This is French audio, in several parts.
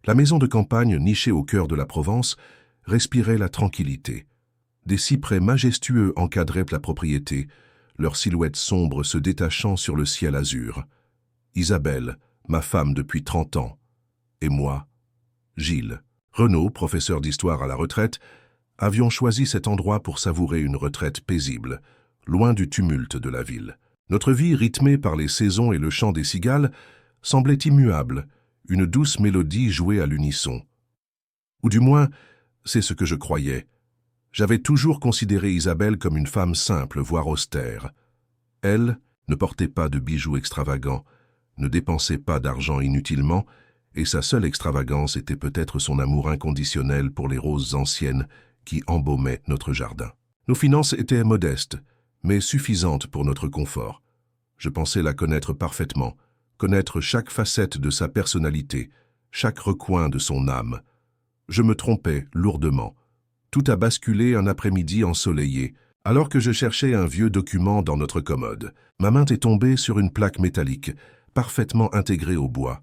La maison de campagne, nichée au cœur de la Provence, respirait la tranquillité. Des cyprès majestueux encadraient la propriété, leurs silhouettes sombres se détachant sur le ciel azur. Isabelle, ma femme depuis 30 ans, et moi, Gilles, Renaud, professeur d'histoire à la retraite, avions choisi cet endroit pour savourer une retraite paisible, loin du tumulte de la ville. Notre vie, rythmée par les saisons et le chant des cigales, semblait immuable, une douce mélodie jouée à l'unisson. Ou du moins, c'est ce que je croyais. J'avais toujours considéré Isabelle comme une femme simple, voire austère. Elle ne portait pas de bijoux extravagants, ne dépensait pas d'argent inutilement, et sa seule extravagance était peut-être son amour inconditionnel pour les roses anciennes qui embaumaient notre jardin. Nos finances étaient modestes, mais suffisantes pour notre confort. Je pensais la connaître parfaitement, connaître chaque facette de sa personnalité, chaque recoin de son âme. Je me trompais lourdement. Tout a basculé un après-midi ensoleillé, alors que je cherchais un vieux document dans notre commode. Ma main est tombée sur une plaque métallique, parfaitement intégrée au bois.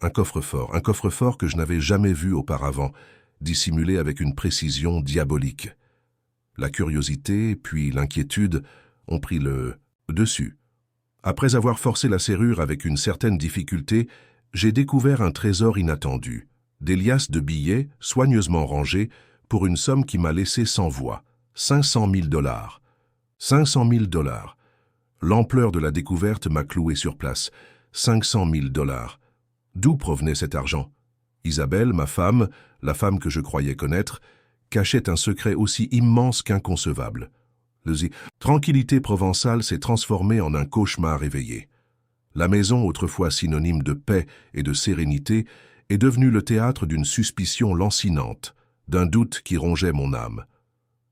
Un coffre-fort que je n'avais jamais vu auparavant, dissimulé avec une précision diabolique. La curiosité, puis l'inquiétude ont pris le dessus. Après avoir forcé la serrure avec une certaine difficulté, j'ai découvert un trésor inattendu, des liasses de billets soigneusement rangés pour une somme qui m'a laissé sans voix, 500 000 $. 500 000 $. L'ampleur de la découverte m'a cloué sur place, 500 000 $. D'où provenait cet argent? Isabelle, ma femme, la femme que je croyais connaître, cachait un secret aussi immense qu'inconcevable. Tranquillité provençale s'est transformée en un cauchemar éveillé. La maison, autrefois synonyme de paix et de sérénité, est devenue le théâtre d'une suspicion lancinante, d'un doute qui rongeait mon âme.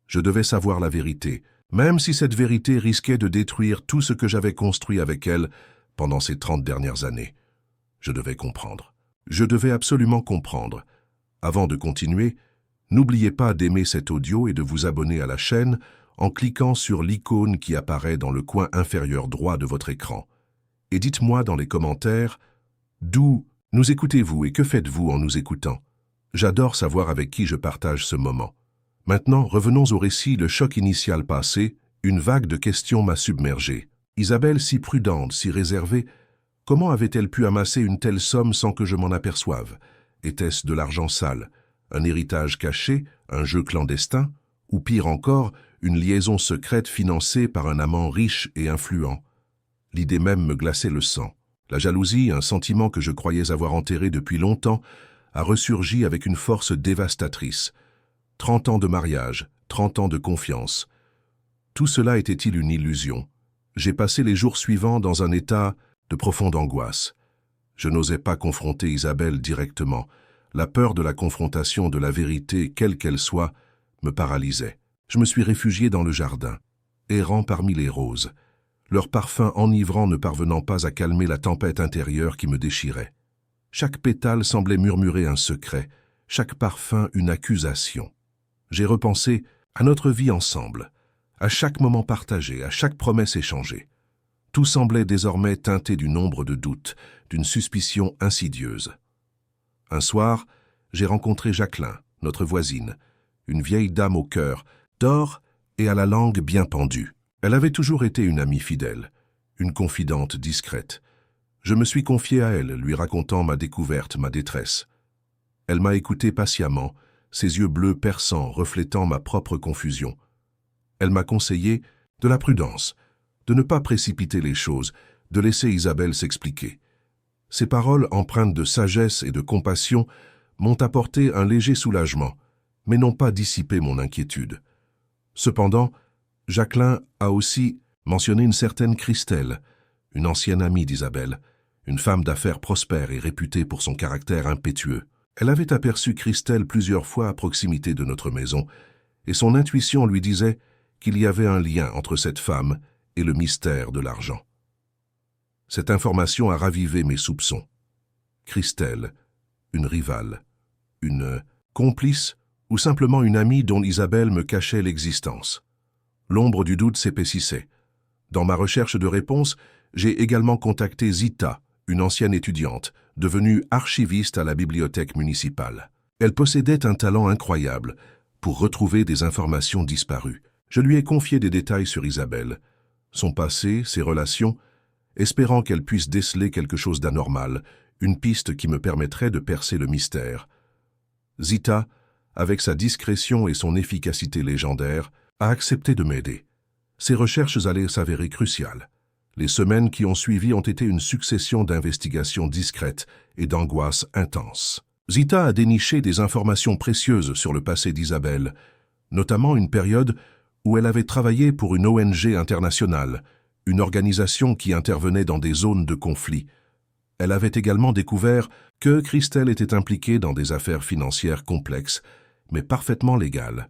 Je devais savoir la vérité, même si cette vérité risquait de détruire tout ce que j'avais construit avec elle pendant ces 30 dernières années. Je devais comprendre. Je devais absolument comprendre. Avant de continuer, n'oubliez pas d'aimer cet audio et de vous abonner à la chaîne en cliquant sur l'icône qui apparaît dans le coin inférieur droit de votre écran. Et dites-moi dans les commentaires d'où nous écoutez-vous et que faites-vous en nous écoutant. J'adore savoir avec qui je partage ce moment. Maintenant, revenons au récit. Le choc initial passé, une vague de questions m'a submergé. Isabelle, si prudente, si réservée, comment avait-elle pu amasser une telle somme sans que je m'en aperçoive? Était-ce de l'argent sale, un héritage caché, un jeu clandestin, ou pire encore, une liaison secrète financée par un amant riche et influent? L'idée même me glaçait le sang. La jalousie, un sentiment que je croyais avoir enterré depuis longtemps, a ressurgi avec une force dévastatrice. 30 ans de mariage, 30 ans de confiance. Tout cela était-il une illusion? J'ai passé les jours suivants dans un état de profonde angoisse. Je n'osais pas confronter Isabelle directement. La peur de la confrontation de la vérité, quelle qu'elle soit, me paralysait. Je me suis réfugié dans le jardin, errant parmi les roses, leur parfum enivrant ne parvenant pas à calmer la tempête intérieure qui me déchirait. Chaque pétale semblait murmurer un secret, chaque parfum une accusation. J'ai repensé à notre vie ensemble, à chaque moment partagé, à chaque promesse échangée. Tout semblait désormais teinté d'une ombre de doute, d'une suspicion insidieuse. Un soir, j'ai rencontré Jacqueline, notre voisine, une vieille dame au cœur d'or et à la langue bien pendue. Elle avait toujours été une amie fidèle, une confidente discrète. Je me suis confié à elle, lui racontant ma découverte, ma détresse. Elle m'a écouté patiemment, ses yeux bleus perçants reflétant ma propre confusion. Elle m'a conseillé de la prudence, de ne pas précipiter les choses, de laisser Isabelle s'expliquer. Ces paroles empreintes de sagesse et de compassion m'ont apporté un léger soulagement, mais n'ont pas dissipé mon inquiétude. Cependant, Jacqueline a aussi mentionné une certaine Christelle, une ancienne amie d'Isabelle, une femme d'affaires prospère et réputée pour son caractère impétueux. Elle avait aperçu Christelle plusieurs fois à proximité de notre maison, et son intuition lui disait qu'il y avait un lien entre cette femme et le mystère de l'argent. Cette information a ravivé mes soupçons. Christelle, une rivale, une complice ou simplement une amie dont Isabelle me cachait l'existence. L'ombre du doute s'épaississait. Dans ma recherche de réponse, j'ai également contacté Zita, une ancienne étudiante, devenue archiviste à la bibliothèque municipale. Elle possédait un talent incroyable pour retrouver des informations disparues. Je lui ai confié des détails sur Isabelle, son passé, ses relations, espérant qu'elle puisse déceler quelque chose d'anormal, une piste qui me permettrait de percer le mystère. Zita, avec sa discrétion et son efficacité légendaire, a accepté de m'aider. Ses recherches allaient s'avérer cruciales. Les semaines qui ont suivi ont été une succession d'investigations discrètes et d'angoisses intenses. Zita a déniché des informations précieuses sur le passé d'Isabelle, notamment une période où elle avait travaillé pour une ONG internationale, une organisation qui intervenait dans des zones de conflit. Elle avait également découvert que Christelle était impliquée dans des affaires financières complexes, mais parfaitement légales.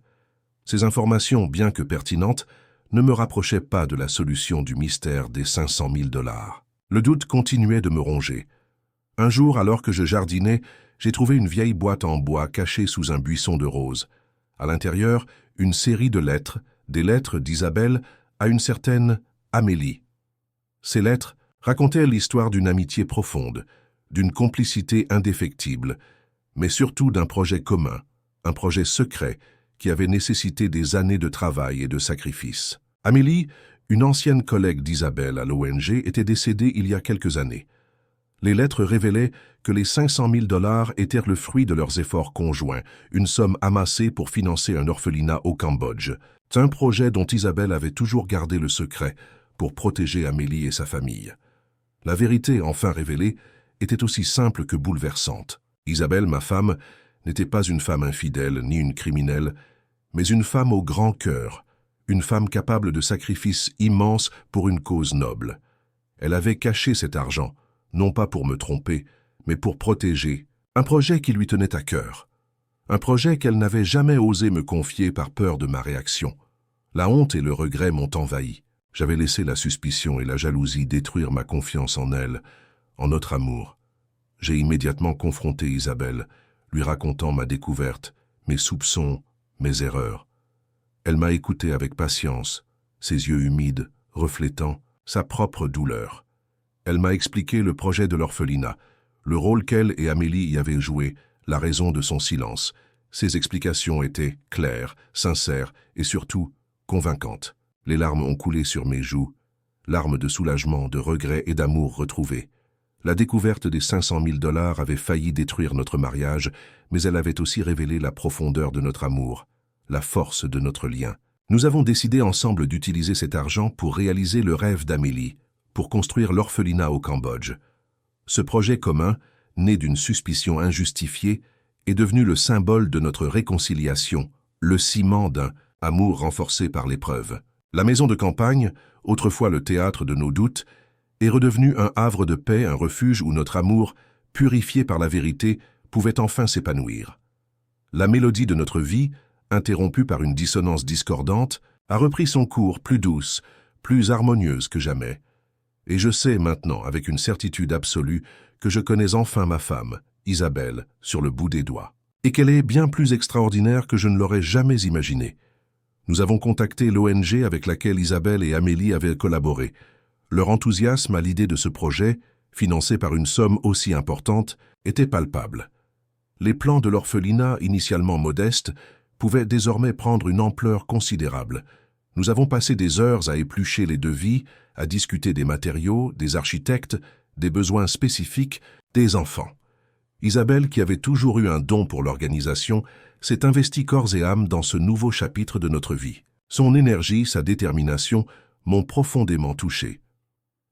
Ces informations, bien que pertinentes, ne me rapprochaient pas de la solution du mystère des 500 000 $. Le doute continuait de me ronger. Un jour, alors que je jardinais, j'ai trouvé une vieille boîte en bois cachée sous un buisson de roses. À l'intérieur, une série de lettres, des lettres d'Isabelle à une certaine Amélie. Ces lettres racontaient l'histoire d'une amitié profonde, d'une complicité indéfectible, mais surtout d'un projet commun, un projet secret qui avait nécessité des années de travail et de sacrifices. Amélie, une ancienne collègue d'Isabelle à l'ONG, était décédée il y a quelques années. Les lettres révélaient que les 500 000 $ étaient le fruit de leurs efforts conjoints, une somme amassée pour financer un orphelinat au Cambodge. C'est un projet dont Isabelle avait toujours gardé le secret pour protéger Amélie et sa famille. La vérité, enfin révélée, était aussi simple que bouleversante. Isabelle, ma femme, n'était pas une femme infidèle ni une criminelle, mais une femme au grand cœur, une femme capable de sacrifices immenses pour une cause noble. Elle avait caché cet argent, non pas pour me tromper, mais pour protéger un projet qui lui tenait à cœur. Un projet qu'elle n'avait jamais osé me confier par peur de ma réaction. La honte et le regret m'ont envahi. J'avais laissé la suspicion et la jalousie détruire ma confiance en elle, en notre amour. J'ai immédiatement confronté Isabelle, lui racontant ma découverte, mes soupçons, mes erreurs. Elle m'a écouté avec patience, ses yeux humides, reflétant sa propre douleur. Elle m'a expliqué le projet de l'orphelinat, le rôle qu'elle et Amélie y avaient joué, la raison de son silence. Ses explications étaient claires, sincères et surtout convaincantes. Les larmes ont coulé sur mes joues, larmes de soulagement, de regret et d'amour retrouvés. La découverte des 500 000 $ avait failli détruire notre mariage, mais elle avait aussi révélé la profondeur de notre amour, la force de notre lien. Nous avons décidé ensemble d'utiliser cet argent pour réaliser le rêve d'Amélie, pour construire l'orphelinat au Cambodge. Ce projet commun, né d'une suspicion injustifiée, est devenu le symbole de notre réconciliation, le ciment d'un amour renforcé par l'épreuve. La maison de campagne, autrefois le théâtre de nos doutes, est redevenue un havre de paix, un refuge où notre amour, purifié par la vérité, pouvait enfin s'épanouir. La mélodie de notre vie, interrompue par une dissonance discordante, a repris son cours plus douce, plus harmonieuse que jamais. Et je sais maintenant, avec une certitude absolue, que je connais enfin ma femme, Isabelle, sur le bout des doigts. Et qu'elle est bien plus extraordinaire que je ne l'aurais jamais imaginé. Nous avons contacté l'ONG avec laquelle Isabelle et Amélie avaient collaboré. Leur enthousiasme à l'idée de ce projet, financé par une somme aussi importante, était palpable. Les plans de l'orphelinat, initialement modestes, pouvaient désormais prendre une ampleur considérable. Nous avons passé des heures à éplucher les devis, à discuter des matériaux, des architectes, des besoins spécifiques, des enfants. Isabelle, qui avait toujours eu un don pour l'organisation, s'est investie corps et âme dans ce nouveau chapitre de notre vie. Son énergie, sa détermination m'ont profondément touché.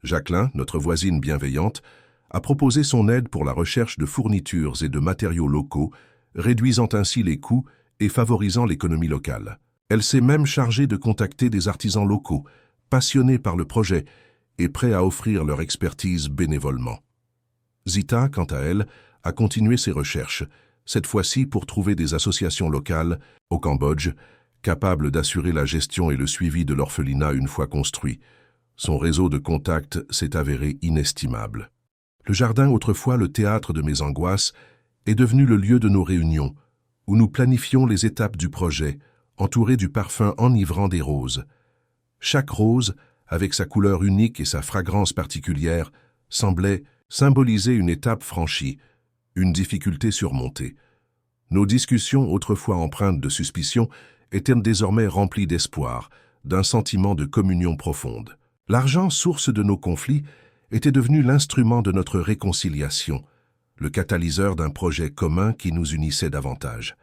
Jacqueline, notre voisine bienveillante, a proposé son aide pour la recherche de fournitures et de matériaux locaux, réduisant ainsi les coûts et favorisant l'économie locale. Elle s'est même chargée de contacter des artisans locaux, passionnés par le projet et prêts à offrir leur expertise bénévolement. Zita, quant à elle, a continué ses recherches, cette fois-ci pour trouver des associations locales, au Cambodge, capables d'assurer la gestion et le suivi de l'orphelinat une fois construit. Son réseau de contacts s'est avéré inestimable. Le jardin, autrefois le théâtre de mes angoisses, est devenu le lieu de nos réunions, où nous planifions les étapes du projet, entouré du parfum enivrant des roses. Chaque rose, avec sa couleur unique et sa fragrance particulière, semblait symbolisait une étape franchie, une difficulté surmontée. Nos discussions, autrefois empreintes de suspicion, étaient désormais remplies d'espoir, d'un sentiment de communion profonde. L'argent, source de nos conflits, était devenu l'instrument de notre réconciliation, le catalyseur d'un projet commun qui nous unissait davantage.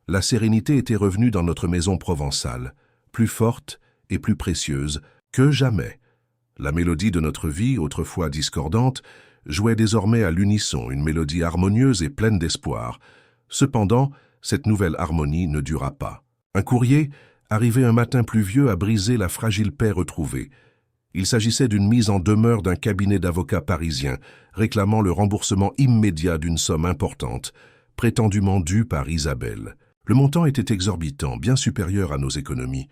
La sérénité était revenue dans notre maison provençale, plus forte et plus précieuse que jamais. La mélodie de notre vie, autrefois discordante, jouait désormais à l'unisson, une mélodie harmonieuse et pleine d'espoir. Cependant, cette nouvelle harmonie ne dura pas. Un courrier, arrivé un matin pluvieux, a brisé la fragile paix retrouvée. Il s'agissait d'une mise en demeure d'un cabinet d'avocats parisien, réclamant le remboursement immédiat d'une somme importante, prétendument due par Isabelle. Le montant était exorbitant, bien supérieur à nos économies.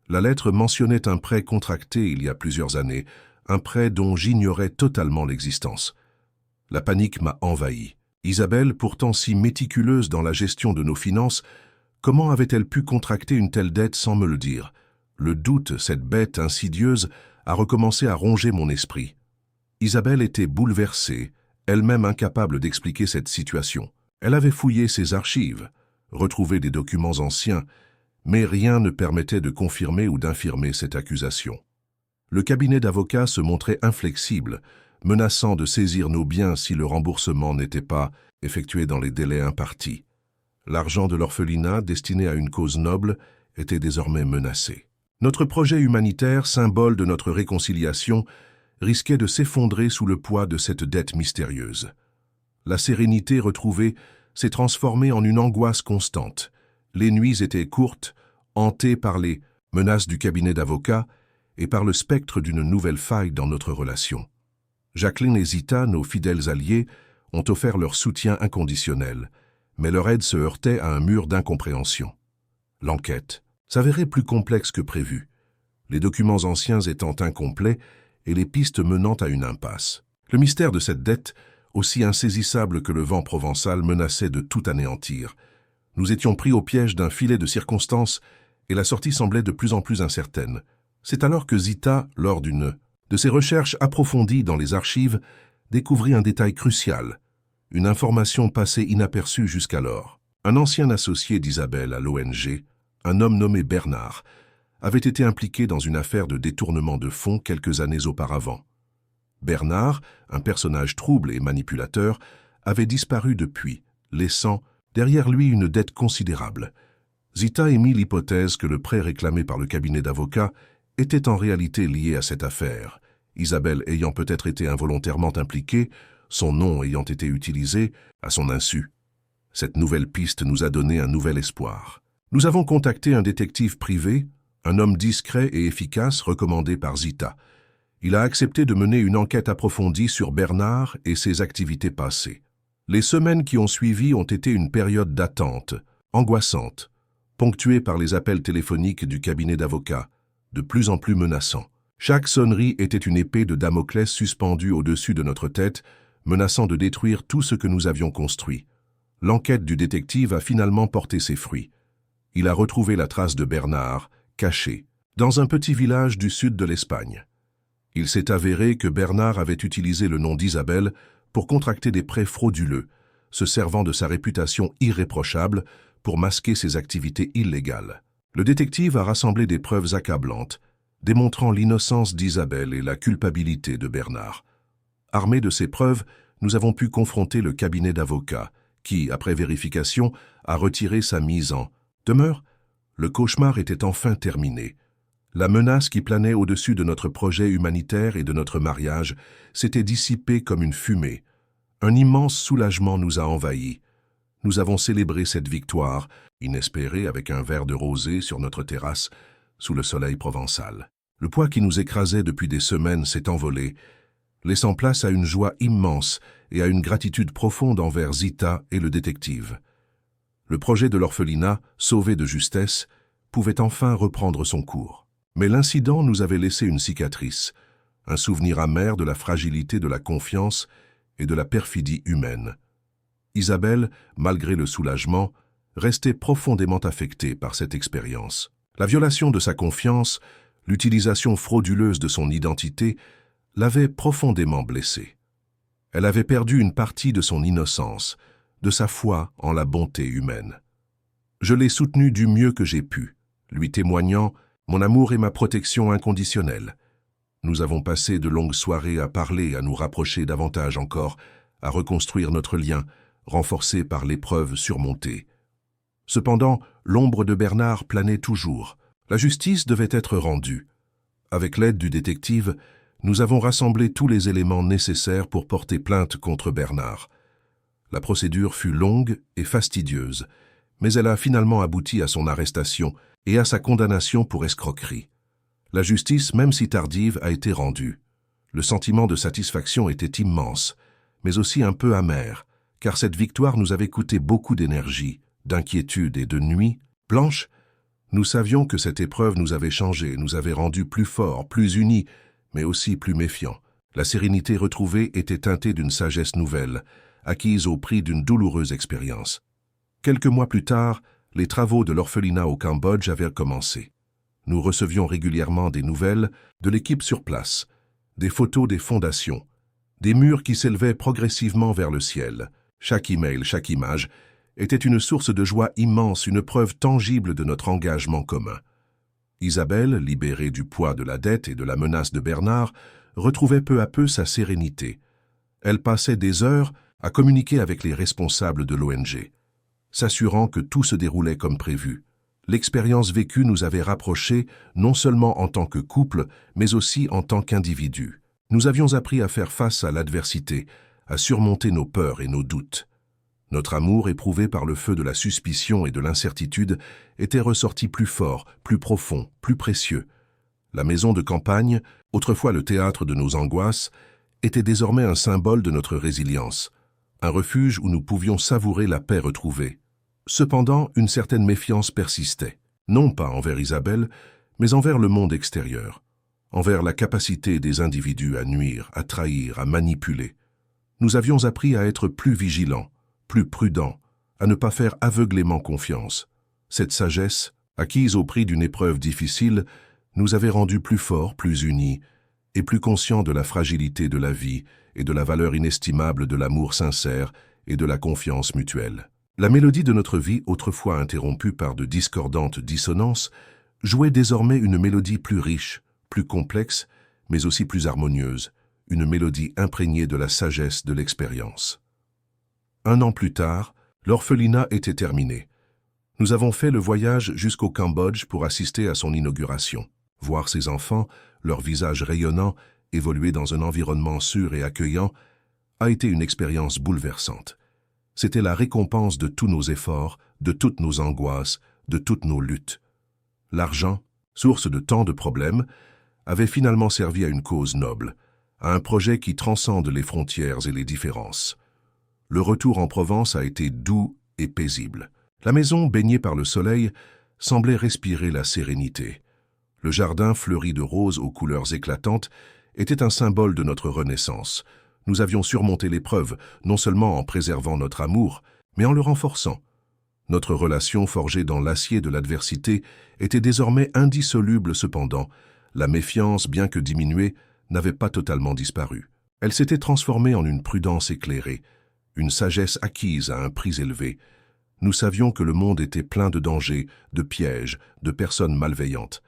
La lettre mentionnait un prêt contracté il y a plusieurs années, un prêt dont j'ignorais totalement l'existence. La panique m'a envahi. Isabelle, pourtant si méticuleuse dans la gestion de nos finances, comment avait-elle pu contracter une telle dette sans me le dire? Le doute, cette bête insidieuse, a recommencé à ronger mon esprit. Isabelle était bouleversée, elle-même incapable d'expliquer cette situation. Elle avait fouillé ses archives, retrouvé des documents anciens, mais rien ne permettait de confirmer ou d'infirmer cette accusation. Le cabinet d'avocats se montrait inflexible, menaçant de saisir nos biens si le remboursement n'était pas effectué dans les délais impartis. L'argent de l'orphelinat, destiné à une cause noble, était désormais menacé. Notre projet humanitaire, symbole de notre réconciliation, risquait de s'effondrer sous le poids de cette dette mystérieuse. La sérénité retrouvée s'est transformée en une angoisse constante. Les nuits étaient courtes, hantées par les menaces du cabinet d'avocats et par le spectre d'une nouvelle faille dans notre relation. Jacqueline et Zita, nos fidèles alliés, ont offert leur soutien inconditionnel, mais leur aide se heurtait à un mur d'incompréhension. L'enquête s'avérait plus complexe que prévu, les documents anciens étant incomplets et les pistes menant à une impasse. Le mystère de cette dette, aussi insaisissable que le vent provençal, menaçait de tout anéantir. Nous étions pris au piège d'un filet de circonstances et la sortie semblait de plus en plus incertaine. C'est alors que Zita, lors d'une de ses recherches approfondies dans les archives, découvrit un détail crucial, une information passée inaperçue jusqu'alors. Un ancien associé d'Isabelle à l'ONG, un homme nommé Bernard, avait été impliqué dans une affaire de détournement de fonds quelques années auparavant. Bernard, un personnage trouble et manipulateur, avait disparu depuis, laissant derrière lui une dette considérable. Zita émit l'hypothèse que le prêt réclamé par le cabinet d'avocats était en réalité lié à cette affaire, Isabelle ayant peut-être été involontairement impliquée, son nom ayant été utilisé à son insu. Cette nouvelle piste nous a donné un nouvel espoir. Nous avons contacté un détective privé, un homme discret et efficace recommandé par Zita. Il a accepté de mener une enquête approfondie sur Bernard et ses activités passées. Les semaines qui ont suivi ont été une période d'attente, angoissante, ponctuée par les appels téléphoniques du cabinet d'avocats, de plus en plus menaçants. Chaque sonnerie était une épée de Damoclès suspendue au-dessus de notre tête, menaçant de détruire tout ce que nous avions construit. L'enquête du détective a finalement porté ses fruits. Il a retrouvé la trace de Bernard, caché, dans un petit village du sud de l'Espagne. Il s'est avéré que Bernard avait utilisé le nom d'Isabelle pour contracter des prêts frauduleux, se servant de sa réputation irréprochable pour masquer ses activités illégales. Le détective a rassemblé des preuves accablantes, démontrant l'innocence d'Isabelle et la culpabilité de Bernard. Armés de ces preuves, nous avons pu confronter le cabinet d'avocats, qui, après vérification, a retiré sa mise en demeure. Le cauchemar était enfin terminé. La menace qui planait au-dessus de notre projet humanitaire et de notre mariage s'était dissipée comme une fumée. Un immense soulagement nous a envahis. Nous avons célébré cette victoire, inespérée, avec un verre de rosé sur notre terrasse, sous le soleil provençal. Le poids qui nous écrasait depuis des semaines s'est envolé, laissant place à une joie immense et à une gratitude profonde envers Zita et le détective. Le projet de l'orphelinat, sauvé de justesse, pouvait enfin reprendre son cours. Mais l'incident nous avait laissé une cicatrice, un souvenir amer de la fragilité de la confiance et de la perfidie humaine. Isabelle, malgré le soulagement, restait profondément affectée par cette expérience. La violation de sa confiance, l'utilisation frauduleuse de son identité, l'avait profondément blessée. Elle avait perdu une partie de son innocence, de sa foi en la bonté humaine. Je l'ai soutenue du mieux que j'ai pu, lui témoignant mon amour et ma protection inconditionnelle. Nous avons passé de longues soirées à parler, à nous rapprocher davantage encore, à reconstruire notre lien, renforcé par l'épreuve surmontée. Cependant, l'ombre de Bernard planait toujours. La justice devait être rendue. Avec l'aide du détective, nous avons rassemblé tous les éléments nécessaires pour porter plainte contre Bernard. La procédure fut longue et fastidieuse, mais elle a finalement abouti à son arrestation et à sa condamnation pour escroquerie. La justice, même si tardive, a été rendue. Le sentiment de satisfaction était immense, mais aussi un peu amer, car cette victoire nous avait coûté beaucoup d'énergie, d'inquiétude et de nuits blanches. Nous savions que cette épreuve nous avait changés, nous avait rendus plus forts, plus unis, mais aussi plus méfiants. La sérénité retrouvée était teintée d'une sagesse nouvelle, acquise au prix d'une douloureuse expérience. Quelques mois plus tard, les travaux de l'orphelinat au Cambodge avaient commencé. Nous recevions régulièrement des nouvelles de l'équipe sur place, des photos des fondations, des murs qui s'élevaient progressivement vers le ciel. Chaque email, chaque image était une source de joie immense, une preuve tangible de notre engagement commun. Isabelle, libérée du poids de la dette et de la menace de Bernard, retrouvait peu à peu sa sérénité. Elle passait des heures à communiquer avec les responsables de l'ONG, s'assurant que tout se déroulait comme prévu. L'expérience vécue nous avait rapprochés non seulement en tant que couple, mais aussi en tant qu'individus. Nous avions appris à faire face à l'adversité, à surmonter nos peurs et nos doutes. Notre amour, éprouvé par le feu de la suspicion et de l'incertitude, était ressorti plus fort, plus profond, plus précieux. La maison de campagne, autrefois le théâtre de nos angoisses, était désormais un symbole de notre résilience, un refuge où nous pouvions savourer la paix retrouvée. Cependant, une certaine méfiance persistait, non pas envers Isabelle, mais envers le monde extérieur, envers la capacité des individus à nuire, à trahir, à manipuler. Nous avions appris à être plus vigilants, plus prudents, à ne pas faire aveuglément confiance. Cette sagesse, acquise au prix d'une épreuve difficile, nous avait rendus plus forts, plus unis, et plus conscients de la fragilité de la vie et de la valeur inestimable de l'amour sincère et de la confiance mutuelle. La mélodie de notre vie, autrefois interrompue par de discordantes dissonances, jouait désormais une mélodie plus riche, plus complexe, mais aussi plus harmonieuse, une mélodie imprégnée de la sagesse de l'expérience. 1 an plus tard, l'orphelinat était terminé. Nous avons fait le voyage jusqu'au Cambodge pour assister à son inauguration. Voir ses enfants, leurs visages rayonnants, évoluer dans un environnement sûr et accueillant, a été une expérience bouleversante. C'était la récompense de tous nos efforts, de toutes nos angoisses, de toutes nos luttes. L'argent, source de tant de problèmes, avait finalement servi à une cause noble, à un projet qui transcende les frontières et les différences. Le retour en Provence a été doux et paisible. La maison, baignée par le soleil, semblait respirer la sérénité. Le jardin fleuri de roses aux couleurs éclatantes était un symbole de notre renaissance. Nous avions surmonté l'épreuve, non seulement en préservant notre amour, mais en le renforçant. Notre relation forgée dans l'acier de l'adversité était désormais indissoluble cependant. La méfiance, bien que diminuée, n'avait pas totalement disparu. Elle s'était transformée en une prudence éclairée, une sagesse acquise à un prix élevé. Nous savions que le monde était plein de dangers, de pièges, de personnes malveillantes.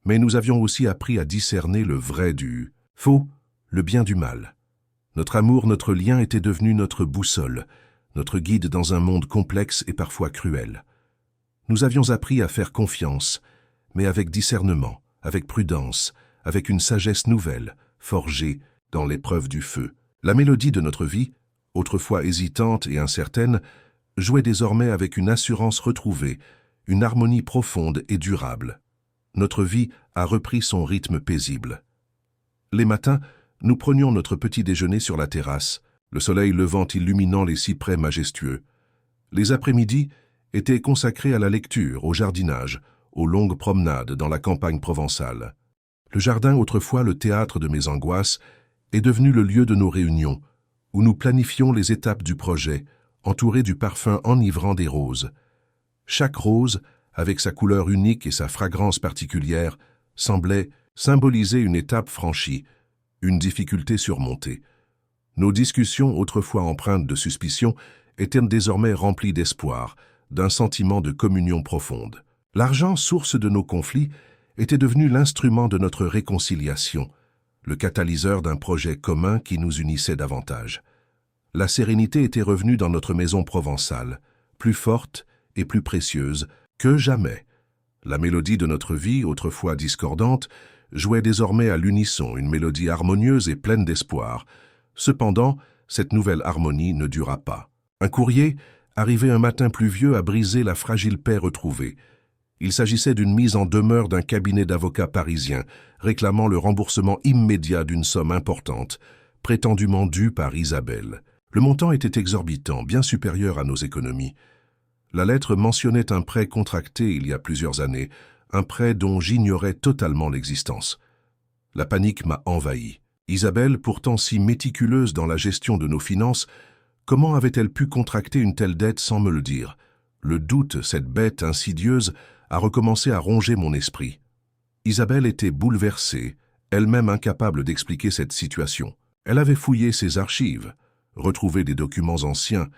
Mais nous avions aussi appris à discerner le vrai du faux, le bien du mal. Notre amour, notre lien était devenu notre boussole, notre guide dans un monde complexe et parfois cruel. Nous avions appris à faire confiance, mais avec discernement, avec prudence, avec une sagesse nouvelle, forgée dans l'épreuve du feu. La mélodie de notre vie, autrefois hésitante et incertaine, jouait désormais avec une assurance retrouvée, une harmonie profonde et durable. Notre vie a repris son rythme paisible. Les matins, nous prenions notre petit déjeuner sur la terrasse, le soleil levant illuminant les cyprès majestueux. Les après-midi étaient consacrés à la lecture, au jardinage, aux longues promenades dans la campagne provençale. Le jardin, autrefois le théâtre de mes angoisses, est devenu le lieu de nos réunions, où nous planifions les étapes du projet, entourés du parfum enivrant des roses. Chaque rose, avec sa couleur unique et sa fragrance particulière, semblait symboliser une étape franchie, une difficulté surmontée. Nos discussions, autrefois empreintes de suspicion, étaient désormais remplies d'espoir, d'un sentiment de communion profonde. L'argent, source de nos conflits, était devenu l'instrument de notre réconciliation, le catalyseur d'un projet commun qui nous unissait davantage. La sérénité était revenue dans notre maison provençale, plus forte et plus précieuse que jamais. La mélodie de notre vie, autrefois discordante, jouait désormais à l'unisson, une mélodie harmonieuse et pleine d'espoir. Cependant, cette nouvelle harmonie ne dura pas. Un courrier, arrivé un matin pluvieux, a brisé la fragile paix retrouvée. Il s'agissait d'une mise en demeure d'un cabinet d'avocats parisien, réclamant le remboursement immédiat d'une somme importante, prétendument due par Isabelle. Le montant était exorbitant, bien supérieur à nos économies. La lettre mentionnait un prêt contracté il y a plusieurs années, un prêt dont j'ignorais totalement l'existence. La panique m'a envahi. Isabelle, pourtant si méticuleuse dans la gestion de nos finances, comment avait-elle pu contracter une telle dette sans me le dire? Le doute, cette bête insidieuse, a recommencé à ronger mon esprit. Isabelle était bouleversée, elle-même incapable d'expliquer cette situation. Elle avait fouillé ses archives, retrouvé des documents anciens,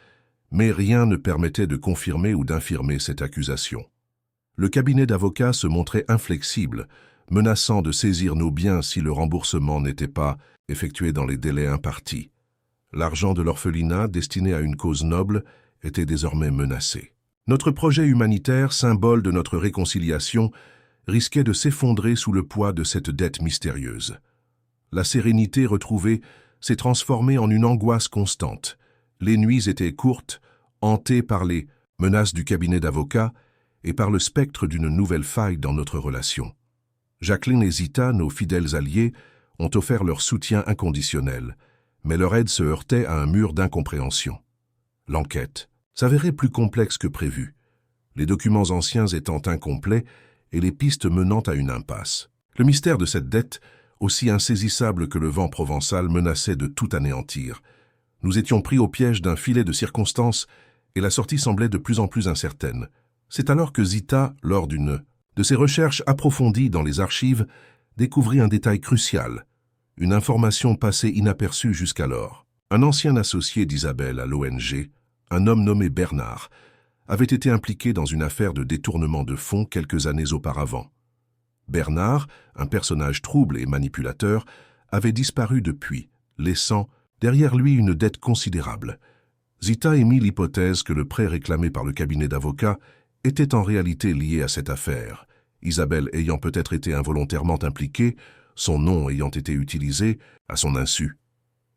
mais rien ne permettait de confirmer ou d'infirmer cette accusation. Le cabinet d'avocats se montrait inflexible, menaçant de saisir nos biens si le remboursement n'était pas effectué dans les délais impartis. L'argent de l'orphelinat, destiné à une cause noble, était désormais menacé. Notre projet humanitaire, symbole de notre réconciliation, risquait de s'effondrer sous le poids de cette dette mystérieuse. La sérénité retrouvée s'est transformée en une angoisse constante. Les nuits étaient courtes, hantées par les menaces du cabinet d'avocats et par le spectre d'une nouvelle faille dans notre relation. Jacqueline et Zita, nos fidèles alliés, ont offert leur soutien inconditionnel, mais leur aide se heurtait à un mur d'incompréhension. L'enquête s'avérait plus complexe que prévu, les documents anciens étant incomplets et les pistes menant à une impasse. Le mystère de cette dette, aussi insaisissable que le vent provençal, menaçait de tout anéantir. Nous étions pris au piège d'un filet de circonstances et la sortie semblait de plus en plus incertaine. C'est alors que Zita, lors d'une de ses recherches approfondies dans les archives, découvrit un détail crucial, une information passée inaperçue jusqu'alors. Un ancien associé d'Isabelle à l'ONG, un homme nommé Bernard, avait été impliqué dans une affaire de détournement de fonds quelques années auparavant. Bernard, un personnage trouble et manipulateur, avait disparu depuis, laissant derrière lui une dette considérable. Zita émit l'hypothèse que le prêt réclamé par le cabinet d'avocats était en réalité lié à cette affaire, Isabelle ayant peut-être été involontairement impliquée, son nom ayant été utilisé à son insu.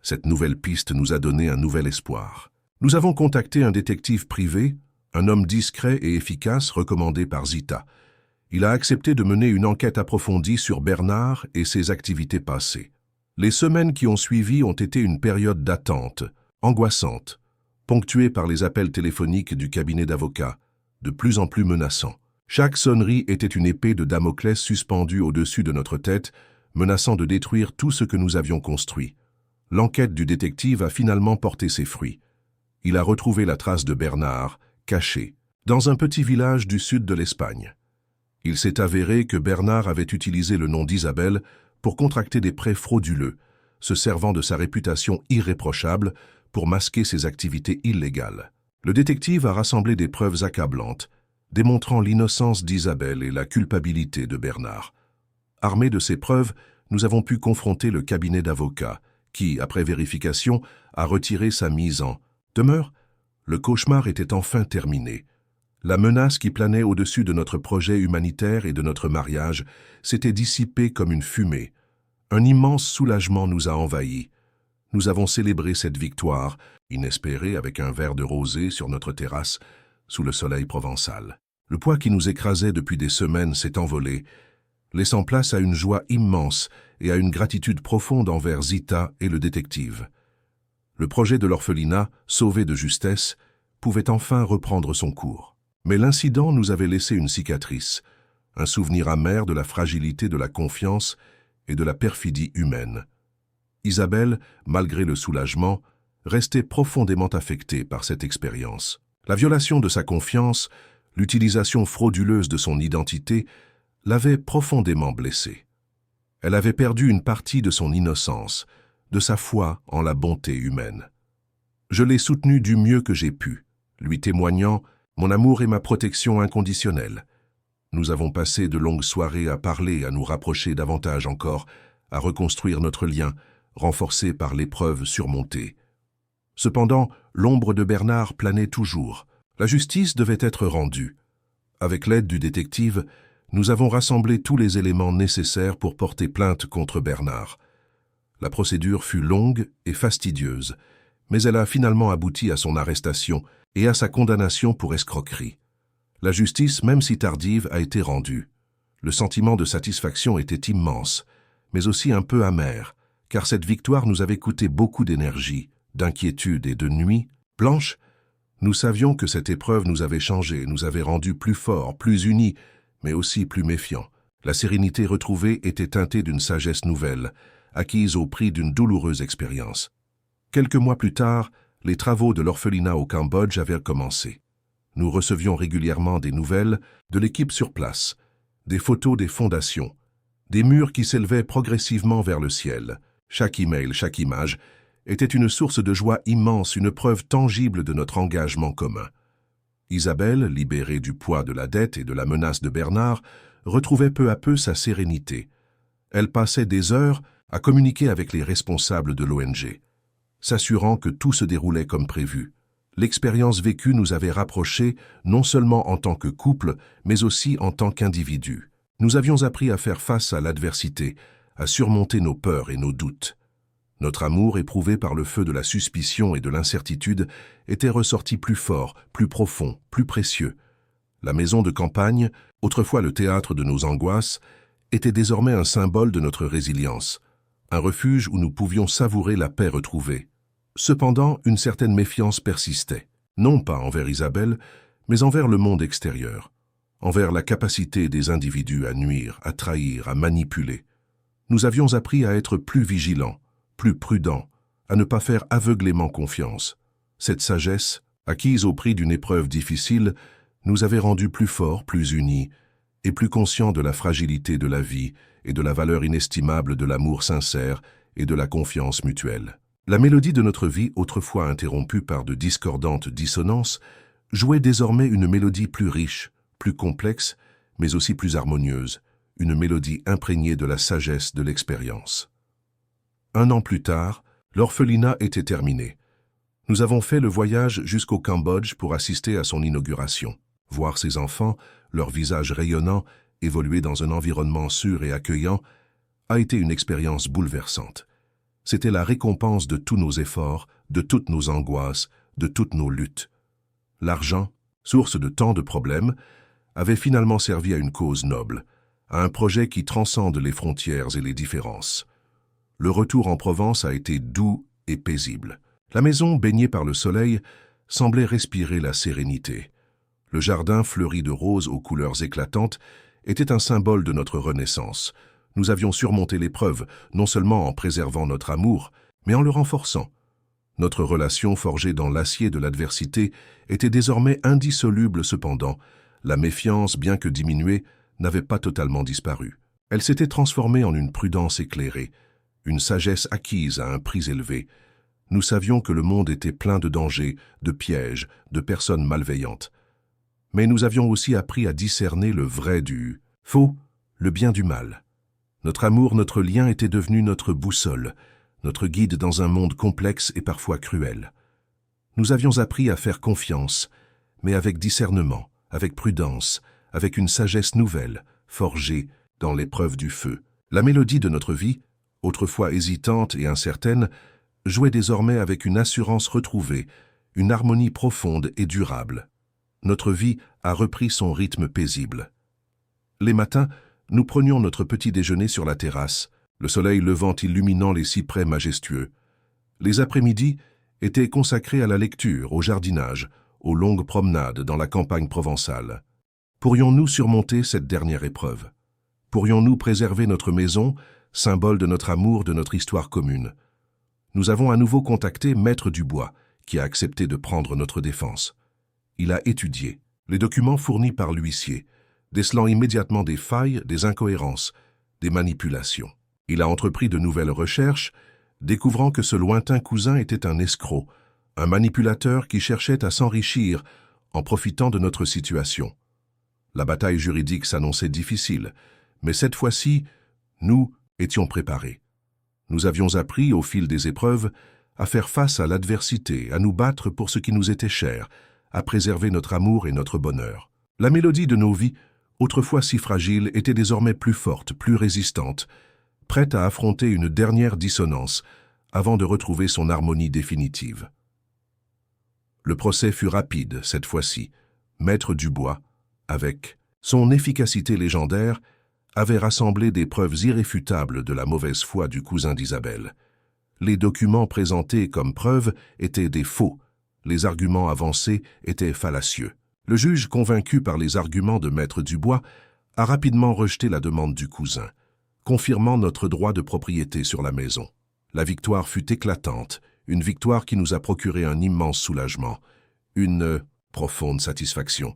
Cette nouvelle piste nous a donné un nouvel espoir. Nous avons contacté un détective privé, un homme discret et efficace recommandé par Zita. Il a accepté de mener une enquête approfondie sur Bernard et ses activités passées. Les semaines qui ont suivi ont été une période d'attente, angoissante, ponctuée par les appels téléphoniques du cabinet d'avocats, de plus en plus menaçants. Chaque sonnerie était une épée de Damoclès suspendue au-dessus de notre tête, menaçant de détruire tout ce que nous avions construit. L'enquête du détective a finalement porté ses fruits. Il a retrouvé la trace de Bernard, caché, dans un petit village du sud de l'Espagne. Il s'est avéré que Bernard avait utilisé le nom d'Isabelle pour contracter des prêts frauduleux, se servant de sa réputation irréprochable pour masquer ses activités illégales. Le détective a rassemblé des preuves accablantes, démontrant l'innocence d'Isabelle et la culpabilité de Bernard. Armés de ces preuves, nous avons pu confronter le cabinet d'avocats, qui, après vérification, a retiré sa mise en demeure. Le cauchemar était enfin terminé. La menace qui planait au-dessus de notre projet humanitaire et de notre mariage s'était dissipée comme une fumée. Un immense soulagement nous a envahis. Nous avons célébré cette victoire, inespérée, avec un verre de rosée sur notre terrasse, sous le soleil provençal. Le poids qui nous écrasait depuis des semaines s'est envolé, laissant place à une joie immense et à une gratitude profonde envers Zita et le détective. Le projet de l'orphelinat, sauvé de justesse, pouvait enfin reprendre son cours. Mais l'incident nous avait laissé une cicatrice, un souvenir amer de la fragilité de la confiance et de la perfidie humaine. Isabelle, malgré le soulagement, restait profondément affectée par cette expérience. La violation de sa confiance, l'utilisation frauduleuse de son identité, l'avait profondément blessée. Elle avait perdu une partie de son innocence, de sa foi en la bonté humaine. Je l'ai soutenu du mieux que j'ai pu, lui témoignant mon amour et ma protection inconditionnelle. Nous avons passé de longues soirées à parler, à nous rapprocher davantage encore, à reconstruire notre lien, renforcé par l'épreuve surmontée. Cependant, l'ombre de Bernard planait toujours. La justice devait être rendue. Avec l'aide du détective, nous avons rassemblé tous les éléments nécessaires pour porter plainte contre Bernard. La procédure fut longue et fastidieuse, mais elle a finalement abouti à son arrestation et à sa condamnation pour escroquerie. La justice, même si tardive, a été rendue. Le sentiment de satisfaction était immense, mais aussi un peu amer, car cette victoire nous avait coûté beaucoup d'énergie, d'inquiétude et de nuits blanches. Nous savions que cette épreuve nous avait changés, nous avait rendus plus forts, plus unis, mais aussi plus méfiants. La sérénité retrouvée était teintée d'une sagesse nouvelle, acquise au prix d'une douloureuse expérience. Quelques mois plus tard, les travaux de l'orphelinat au Cambodge avaient commencé. Nous recevions régulièrement des nouvelles de l'équipe sur place, des photos des fondations, des murs qui s'élevaient progressivement vers le ciel. Chaque email, chaque image était une source de joie immense, une preuve tangible de notre engagement commun. Isabelle, libérée du poids de la dette et de la menace de Bernard, retrouvait peu à peu sa sérénité. Elle passait des heures à communiquer avec les responsables de l'ONG, s'assurant que tout se déroulait comme prévu. L'expérience vécue nous avait rapprochés non seulement en tant que couple, mais aussi en tant qu'individus. Nous avions appris à faire face à l'adversité, à surmonter nos peurs et nos doutes. Notre amour, éprouvé par le feu de la suspicion et de l'incertitude, était ressorti plus fort, plus profond, plus précieux. La maison de campagne, autrefois le théâtre de nos angoisses, était désormais un symbole de notre résilience, un refuge où nous pouvions savourer la paix retrouvée. Cependant, une certaine méfiance persistait, non pas envers Isabelle, mais envers le monde extérieur, envers la capacité des individus à nuire, à trahir, à manipuler. Nous avions appris à être plus vigilants, plus prudents, à ne pas faire aveuglément confiance. Cette sagesse, acquise au prix d'une épreuve difficile, nous avait rendus plus forts, plus unis, et plus conscients de la fragilité de la vie et de la valeur inestimable de l'amour sincère et de la confiance mutuelle. La mélodie de notre vie, autrefois interrompue par de discordantes dissonances, jouait désormais une mélodie plus riche, plus complexe, mais aussi plus harmonieuse, une mélodie imprégnée de la sagesse de l'expérience. 1 an plus tard, l'orphelinat était terminé. Nous avons fait le voyage jusqu'au Cambodge pour assister à son inauguration. Voir ses enfants, leurs visages rayonnants, évoluer dans un environnement sûr et accueillant, a été une expérience bouleversante. C'était la récompense de tous nos efforts, de toutes nos angoisses, de toutes nos luttes. L'argent, source de tant de problèmes, avait finalement servi à une cause noble, à un projet qui transcende les frontières et les différences. Le retour en Provence a été doux et paisible. La maison, baignée par le soleil, semblait respirer la sérénité. Le jardin fleuri de roses aux couleurs éclatantes était un symbole de notre renaissance. Nous avions surmonté l'épreuve, non seulement en préservant notre amour, mais en le renforçant. Notre relation forgée dans l'acier de l'adversité était désormais indissoluble cependant. La méfiance, bien que diminuée, n'avait pas totalement disparu. Elle s'était transformée en une prudence éclairée, une sagesse acquise à un prix élevé. Nous savions que le monde était plein de dangers, de pièges, de personnes malveillantes. Mais nous avions aussi appris à discerner le vrai du faux, le bien du mal. Notre amour, notre lien était devenu notre boussole, notre guide dans un monde complexe et parfois cruel. Nous avions appris à faire confiance, mais avec discernement, avec prudence, avec une sagesse nouvelle, forgée dans l'épreuve du feu. La mélodie de notre vie, autrefois hésitante et incertaine, jouait désormais avec une assurance retrouvée, une harmonie profonde et durable. Notre vie a repris son rythme paisible. Les matins, nous prenions notre petit déjeuner sur la terrasse, le soleil levant illuminant les cyprès majestueux. Les après-midi étaient consacrés à la lecture, au jardinage, aux longues promenades dans la campagne provençale. Pourrions-nous surmonter cette dernière épreuve? Pourrions-nous préserver notre maison, symbole de notre amour, de notre histoire commune? Nous avons à nouveau contacté Maître Dubois, qui a accepté de prendre notre défense. Il a étudié les documents fournis par l'huissier, décelant immédiatement des failles, des incohérences, des manipulations. Il a entrepris de nouvelles recherches, découvrant que ce lointain cousin était un escroc, un manipulateur qui cherchait à s'enrichir en profitant de notre situation. La bataille juridique s'annonçait difficile, mais cette fois-ci, nous étions préparés. Nous avions appris, au fil des épreuves, à faire face à l'adversité, à nous battre pour ce qui nous était cher, à préserver notre amour et notre bonheur. La mélodie de nos vies, autrefois si fragile, était désormais plus forte, plus résistante, prête à affronter une dernière dissonance avant de retrouver son harmonie définitive. Le procès fut rapide, cette fois-ci. Maître Dubois, avec son efficacité légendaire, avait rassemblé des preuves irréfutables de la mauvaise foi du cousin d'Isabelle. Les documents présentés comme preuves étaient des faux, les arguments avancés étaient fallacieux. Le juge, convaincu par les arguments de Maître Dubois, a rapidement rejeté la demande du cousin, confirmant notre droit de propriété sur la maison. La victoire fut éclatante, une victoire qui nous a procuré un immense soulagement, une profonde satisfaction.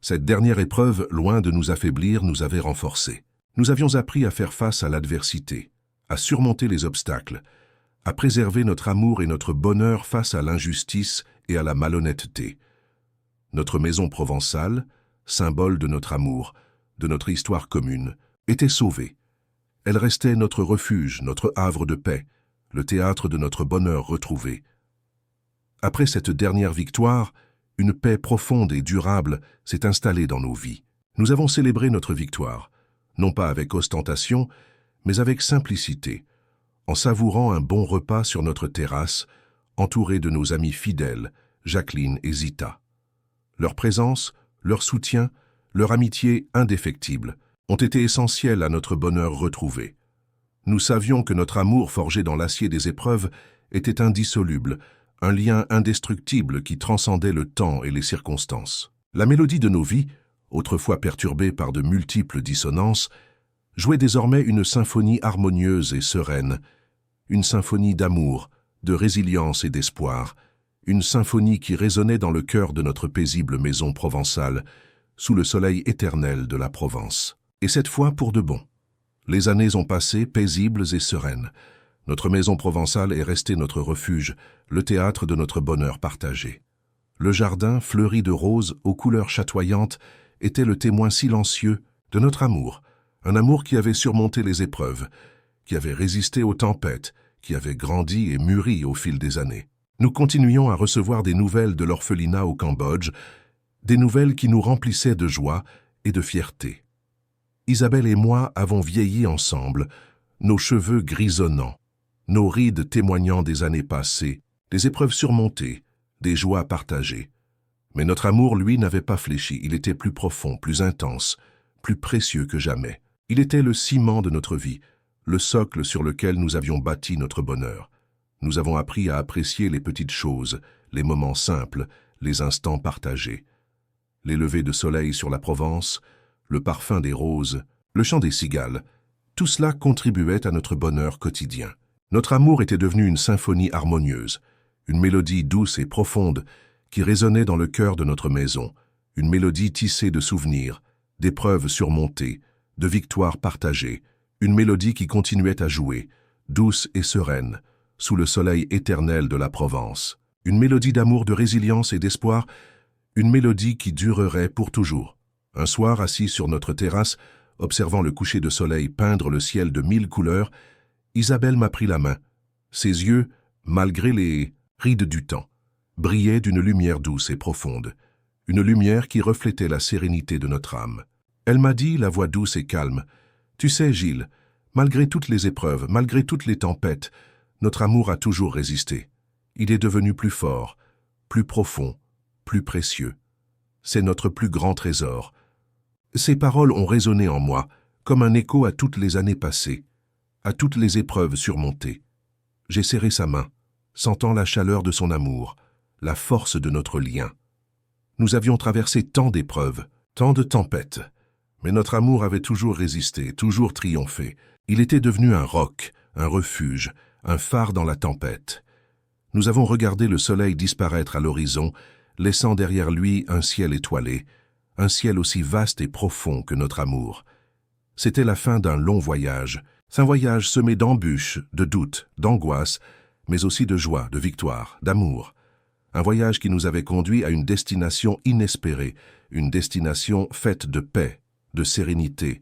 Cette dernière épreuve, loin de nous affaiblir, nous avait renforcés. Nous avions appris à faire face à l'adversité, à surmonter les obstacles, à préserver notre amour et notre bonheur face à l'injustice et à la malhonnêteté. Notre maison provençale, symbole de notre amour, de notre histoire commune, était sauvée. Elle restait notre refuge, notre havre de paix, le théâtre de notre bonheur retrouvé. Après cette dernière victoire, une paix profonde et durable s'est installée dans nos vies. Nous avons célébré notre victoire, non pas avec ostentation, mais avec simplicité, en savourant un bon repas sur notre terrasse, entourés de nos amis fidèles, Jacqueline et Zita. Leur présence, leur soutien, leur amitié indéfectible ont été essentiels à notre bonheur retrouvé. Nous savions que notre amour forgé dans l'acier des épreuves était indissoluble, un lien indestructible qui transcendait le temps et les circonstances. La mélodie de nos vies, autrefois perturbée par de multiples dissonances, jouait désormais une symphonie harmonieuse et sereine, une symphonie d'amour, de résilience et d'espoir, une symphonie qui résonnait dans le cœur de notre paisible maison provençale, sous le soleil éternel de la Provence. Et cette fois pour de bon. Les années ont passé paisibles et sereines. Notre maison provençale est restée notre refuge, le théâtre de notre bonheur partagé. Le jardin, fleuri de roses aux couleurs chatoyantes, était le témoin silencieux de notre amour, un amour qui avait surmonté les épreuves, qui avait résisté aux tempêtes, qui avait grandi et mûri au fil des années. Nous continuions à recevoir des nouvelles de l'orphelinat au Cambodge, des nouvelles qui nous remplissaient de joie et de fierté. Isabelle et moi avons vieilli ensemble, nos cheveux grisonnants, nos rides témoignant des années passées, des épreuves surmontées, des joies partagées. Mais notre amour, lui, n'avait pas fléchi, il était plus profond, plus intense, plus précieux que jamais. Il était le ciment de notre vie, le socle sur lequel nous avions bâti notre bonheur. Nous avons appris à apprécier les petites choses, les moments simples, les instants partagés. Les levées de soleil sur la Provence, le parfum des roses, le chant des cigales, tout cela contribuait à notre bonheur quotidien. Notre amour était devenu une symphonie harmonieuse, une mélodie douce et profonde qui résonnait dans le cœur de notre maison, une mélodie tissée de souvenirs, d'épreuves surmontées, de victoires partagées, une mélodie qui continuait à jouer, douce et sereine, sous le soleil éternel de la Provence. Une mélodie d'amour, de résilience et d'espoir, une mélodie qui durerait pour toujours. Un soir, assis sur notre terrasse, observant le coucher de soleil peindre le ciel de 1000 couleurs, Isabelle m'a pris la main. Ses yeux, malgré les rides du temps, brillaient d'une lumière douce et profonde, une lumière qui reflétait la sérénité de notre âme. Elle m'a dit, la voix douce et calme, « Tu sais, Gilles, malgré toutes les épreuves, malgré toutes les tempêtes, notre amour a toujours résisté. Il est devenu plus fort, plus profond, plus précieux. C'est notre plus grand trésor. » Ces paroles ont résonné en moi, comme un écho à toutes les années passées, à toutes les épreuves surmontées. J'ai serré sa main, sentant la chaleur de son amour, la force de notre lien. Nous avions traversé tant d'épreuves, tant de tempêtes, mais notre amour avait toujours résisté, toujours triomphé. Il était devenu un roc, un refuge, un phare dans la tempête. Nous avons regardé le soleil disparaître à l'horizon, laissant derrière lui un ciel étoilé, un ciel aussi vaste et profond que notre amour. C'était la fin d'un long voyage, C'est un voyage semé d'embûches, de doutes, d'angoisses, mais aussi de joie, de victoire, d'amour. Un voyage qui nous avait conduit à une destination inespérée, une destination faite de paix, de sérénité,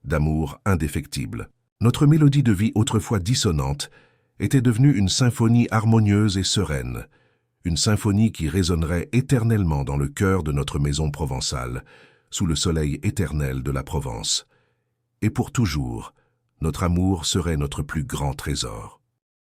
d'amour indéfectible. Notre mélodie de vie autrefois dissonante était devenue une symphonie harmonieuse et sereine, une symphonie qui résonnerait éternellement dans le cœur de notre maison provençale, sous le soleil éternel de la Provence. Et pour toujours, notre amour serait notre plus grand trésor.